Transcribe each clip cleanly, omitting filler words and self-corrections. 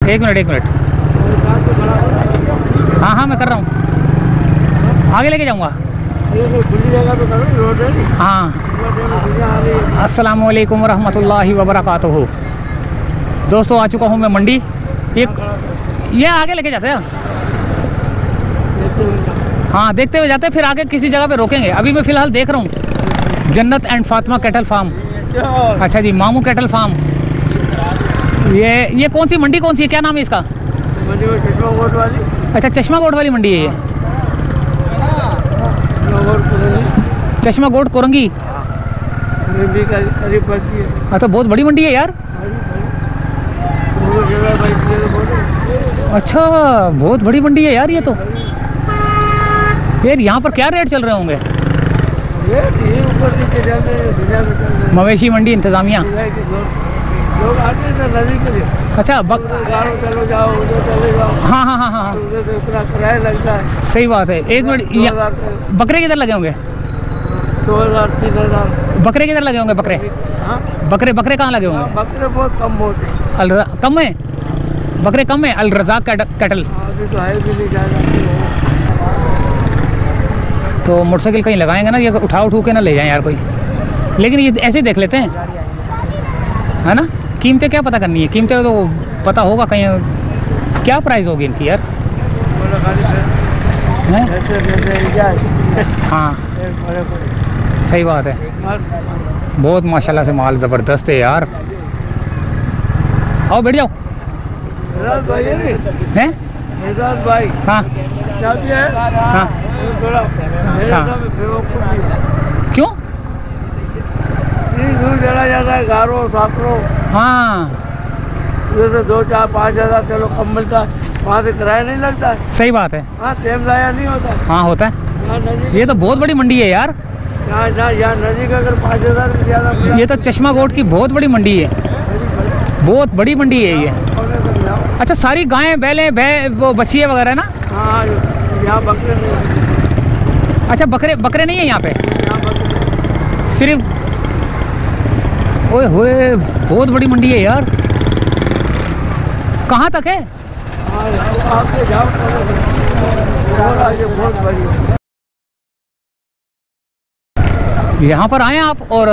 एक मिनट। हाँ हाँ मैं कर रहा हूँ, आगे लेके जाऊँगा। हाँ, अस्सलाम वालेकुम रहमतुल्लाहि व बरकातुहू। दोस्तों आ चुका हूँ मैं मंडी। ये आगे लेके जाते हैं। हाँ देखते हुए जाते हैं, फिर आगे किसी जगह पे रोकेंगे। अभी मैं फ़िलहाल देख रहा हूँ जन्नत एंड फातिमा कैटल फार्म। अच्छा जी, मामू कैटल फार्म। ये कौन सी मंडी, कौन सी है, क्या नाम है इसका? चश्मा कोट वाली। अच्छा, चश्मा कोट वाली मंडी है ये। चश्मा कोट कोरंगी। अच्छा, बहुत बड़ी मंडी है यार। अच्छा, बहुत बड़ी मंडी है यार ये तो। फिर यहाँ पर क्या रेट चल रहे होंगे? मवेशी मंडी इंतजामिया। लोग आते हैं नदी के लिए। अच्छा, चलो जाओ, उधर चले जाओ। हाँ हाँ हाँ हाँ, उधर तो इतना किराया लगता है। सही बात है। एक मिनट, बकरे किधर लगे होंगे? 2000 3000। बकरे किधर लगे होंगे? बकरे बकरे कहाँ लगे होंगे? बकरे बहुत कम होते हैं। कम है बकरे, कम है। अल रज़ाक कैटल। अभी तो है भी नहीं जाएगा। तो मोटरसाइकिल कहीं लगाएंगे ना, ये उठा के ना ले जाएं यार कोई। लेकिन ये ऐसे देख लेते हैं, है ना। कीमतें क्या पता करनी है, कीमतें तो पता होगा कहीं। क्या प्राइस होगी इनकी यार? हाँ सही बात है। बहुत माशाल्लाह से माल ज़बरदस्त है यार। आओ बैठ जाओ। हैं? भाई हाँ हाँ। अच्छा, क्यों? दूर चला जाता है, गारो साकरो। हाँ, उधर से 2 4 5 हज़ार चलो कम मिलता है, वहाँ से किराया नहीं लगता है। सही बात है। हाँ, टाइम लाया नहीं होता है। हाँ होता है। ये तो बहुत बड़ी मंडी है यार। यहाँ नदी का अगर 5000 से ज़्यादा। ये तो चश्मा कोट की बहुत बड़ी मंडी है, बहुत बड़ी मंडी है ये। अच्छा, सारी गायें बैलें वो बछिए वगैरह ना? हाँ, यहाँ बकरे नहीं। अच्छा, बकरे नहीं है यहाँ पे, सिर्फ। ओए होए, बहुत बड़ी मंडी है यार। कहाँ तक है? यहाँ पर आए आप और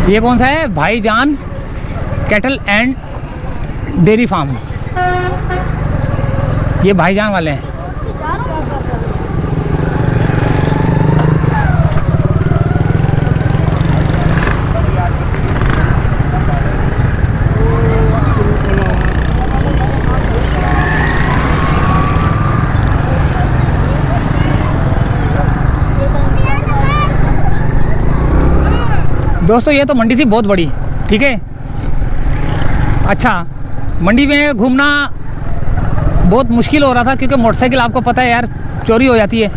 ये कौन सा है? भाईजान कैटल एंड डेयरी फार्म। ये भाईजान वाले हैं। दोस्तों ये तो मंडी थी बहुत बड़ी, ठीक है। अच्छा, मंडी में घूमना बहुत मुश्किल हो रहा था क्योंकि मोटरसाइकिल आपको पता है यार चोरी हो जाती है,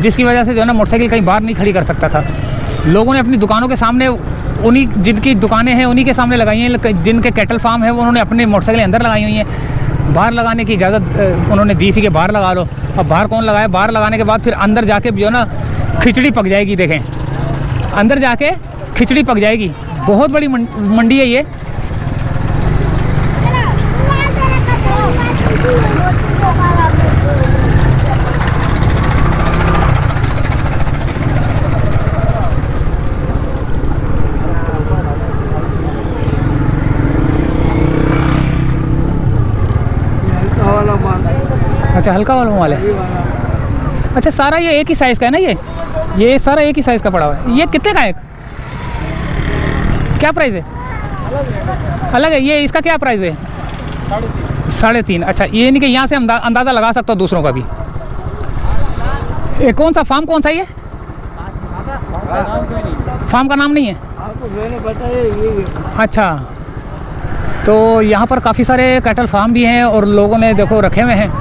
जिसकी वजह से जो है ना मोटरसाइकिल कहीं बाहर नहीं खड़ी कर सकता था। लोगों ने अपनी दुकानों के सामने, उन्हीं जिनकी दुकानें हैं उन्हीं के सामने लगाई हैं, जिनके कैटल फार्म है वो उन्होंने अपने मोटरसाइकिल अंदर लगाई हुई हैं। बाहर लगाने की इजाज़त उन्होंने दी थी कि बाहर लगा लो। अब बाहर कौन लगाए? बाहर लगाने के बाद फिर अंदर जाके जो है ना खिचड़ी पक जाएगी। देखें, अंदर जाके खिचड़ी पक जाएगी। बहुत बड़ी मंडी है ये। अच्छा, हल्का वाला माल है। अच्छा, सारा ये एक ही साइज़ का है ना? ये सारा एक ही साइज़ का पड़ा हुआ है। ये कितने का है? क्या प्राइस है? अलग है। ये इसका क्या प्राइस है? 3.5। अच्छा, ये नहीं कि यहाँ से अंदाज़ा लगा सकता हूँ दूसरों का भी। ये कौन सा फार्म, कौन सा ये फार्म का नाम नहीं है? मैंने बताया। अच्छा, तो यहाँ पर काफ़ी सारे कैटल फार्म भी हैं और लोगों ने देखो रखे हुए हैं।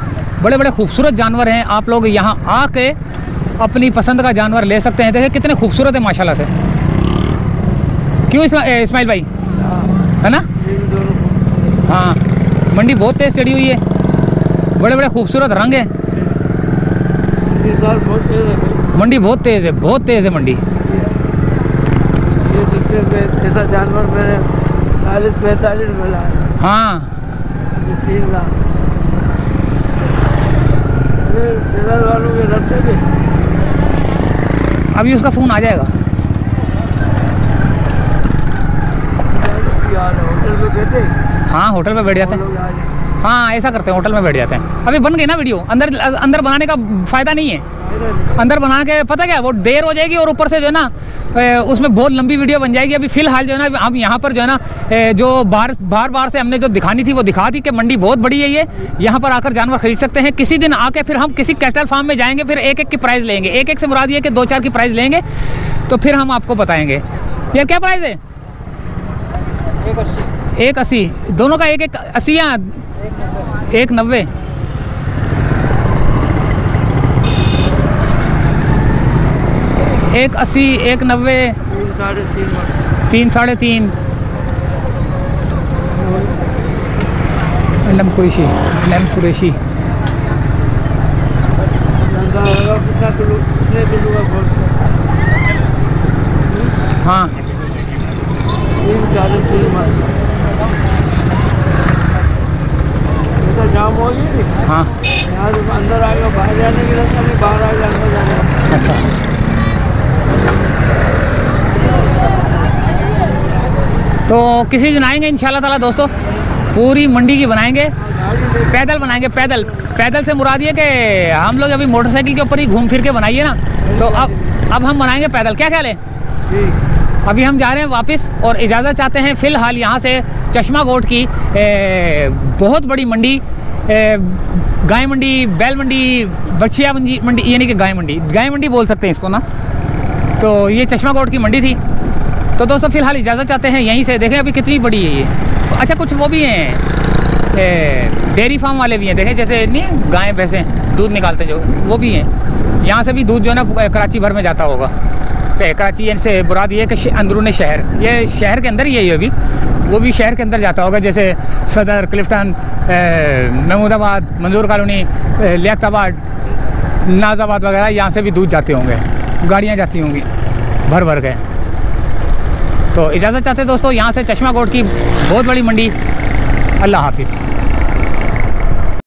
बड़े बड़े खूबसूरत जानवर हैं। आप लोग यहाँ आके अपनी पसंद का जानवर ले सकते हैं। देखिए कितने खूबसूरत है माशाल्लाह से। क्यों इस्माइल भाई, हाँ, है ना? इन दोनों को। हाँ, मंडी बहुत तेज चढ़ी हुई है, बड़े बड़े खूबसूरत रंग हैं। इस साल बहुत तेज है भाई। मंडी बहुत तेज है, बहुत तेज है मंडी। ये दूसरे में ऐसा जानवर मैंने 40-45 में लाया, हाँ, ये 3 लाख। अरे शेराज वालों के रखते थे। अभी उसका फ़ोन आ जाएगा। यार होटल में बैठे, हाँ, होटल में बैठ जाते हैं। लोग आ जाए। हाँ, ऐसा करते हैं, होटल में बैठ जाते हैं। अभी बन गई ना वीडियो, अंदर अंदर बनाने का फ़ायदा नहीं है। अंदर बना के पता क्या, वो देर हो जाएगी और ऊपर से जो है ना उसमें बहुत लंबी वीडियो बन जाएगी। अभी फ़िलहाल जो है ना हम यहाँ पर जो है ना जो बार से हमने जो दिखानी थी वो दिखा दी कि मंडी बहुत बड़ी है, ये यहाँ पर आकर जानवर खरीद सकते हैं। किसी दिन आके फिर हम किसी कैटल फार्म में जाएंगे, फिर एक एक की प्राइस लेंगे। एक एक से मुराद ये कि 2-4 की प्राइस लेंगे, तो फिर हम आपको बताएंगे। यार क्या प्राइस है? 180। दोनों का 180 या 190? 180, 190, 3 3, साढ़े 3 3.5। लम कुरैशी धंधा होगा कितना किलो का गोश्त है? हाँ, 3 साढ़े 3 मार। ऐसा जाम हो गई नहीं, हाँ, यहाँ से अंदर आएगा, बाहर जाने की रास्ता नहीं, बाहर आएगा अंदर जाने का। अच्छा। तो किसी दिन आएंगे इंशाल्लाह ताला दोस्तों, पूरी मंडी की बनाएंगे, पैदल बनाएंगे। पैदल से मुराद ये कि हम लोग अभी मोटरसाइकिल के ऊपर ही घूम फिर के बनाइए ना, तो अब हम बनाएंगे पैदल। क्या ख्याल है? अभी हम जा रहे हैं वापस और इजाज़त चाहते हैं फ़िलहाल यहाँ से चश्मा गोट की बहुत बड़ी मंडी, गाय मंडी, बैल मंडी, बछिया मंडी, यानी कि गाय मंडी बोल सकते हैं इसको ना। तो ये चश्मा गोट की मंडी थी। तो दोस्तों फ़िलहाल इजाज़त चाहते हैं यहीं से। देखें अभी कितनी बड़ी है ये। अच्छा, कुछ वो भी हैं, डेयरी फार्म वाले भी हैं, देखें जैसे नहीं गाय भैंसें दूध निकालते जो, वो भी हैं। यहाँ से भी दूध जो है ना कराची भर में जाता होगा। कराची से मुराद ये कि अंदरूनी शहर, ये शहर के अंदर ही है अभी, वो भी शहर के अंदर जाता होगा, जैसे सदर, क्लिफ्टन, महमूदाबाद, मंजूर कॉलोनी, लियाकताबाद, नाजाबाद वगैरह, यहाँ से भी दूध जाते होंगे, गाड़ियाँ जाती होंगी भर के। तो इजाज़त चाहते दोस्तों यहाँ से चश्मा गोट की बहुत बड़ी मंडी। अल्लाह हाफिज़।